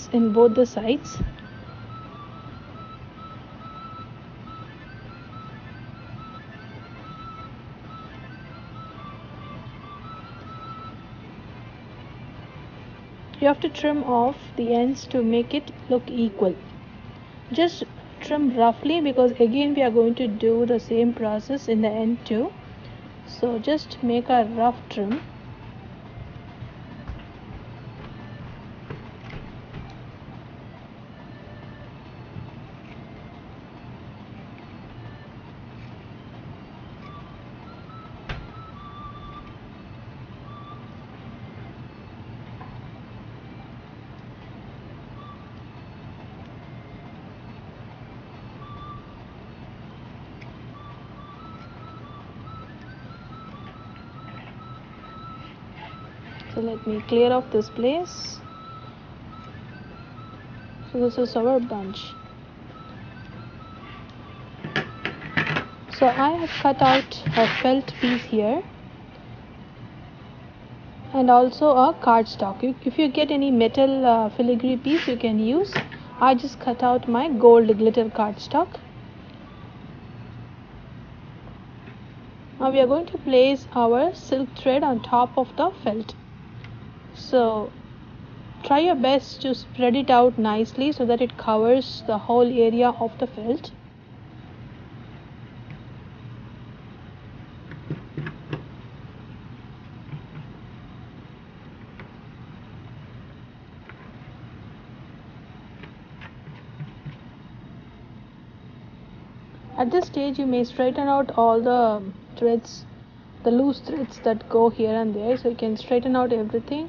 holes in both the sides. You have to trim off the ends to make it look equal. Just trim roughly, because again we are going to do the same process in the end too. So just make a rough trim. So let me clear off this place. So this is our bunch. So I have cut out a felt piece here and also a cardstock. If you get any metal filigree piece, you can use. I just cut out my gold glitter cardstock. Now we are going to place our silk thread on top of the felt. So try your best to spread it out nicely so that it covers the whole area of the felt. At this stage you may straighten out all the threads, the loose threads that go here and there, so you can straighten out everything.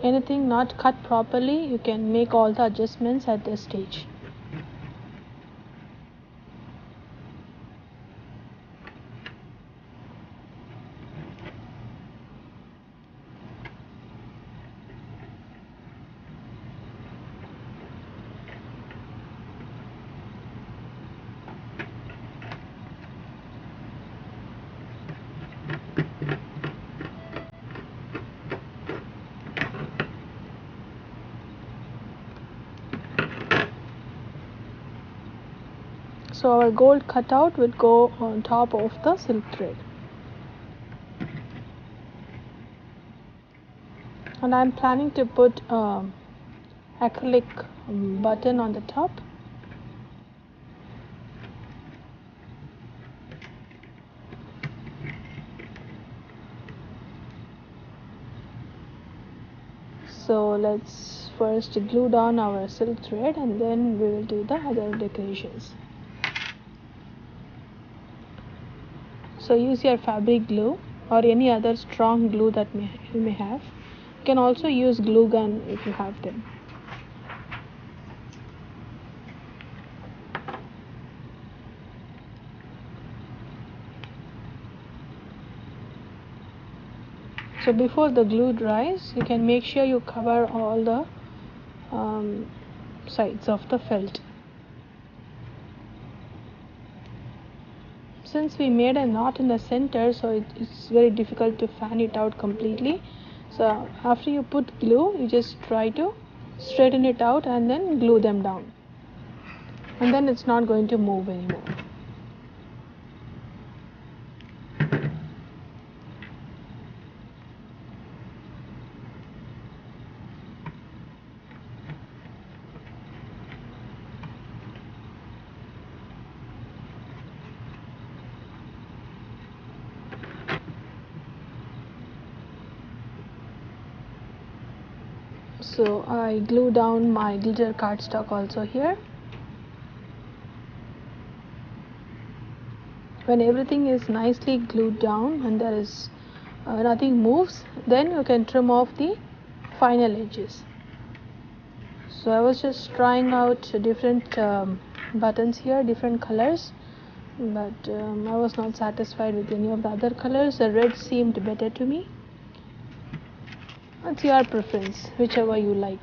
Anything not cut properly, you can make all the adjustments at this stage. So our gold cutout will go on top of the silk thread. And I'm planning to put acrylic button on the top. So let's first glue down our silk thread and then we will do the other decorations. So use your fabric glue or any other strong glue that you may have. You can also use glue gun if you have them. So before the glue dries, you can make sure you cover all the sides of the felt. Since we made a knot in the center, so it's very difficult to fan it out completely. So after you put glue, you just try to straighten it out and then glue them down, and then it's not going to move anymore. So I glue down my glitter cardstock also here. When everything is nicely glued down and there is nothing moves, then you can trim off the final edges. So I was just trying out different buttons here, different colors, but I was not satisfied with any of the other colors. The red seemed better to me. It's your preference, whichever you like.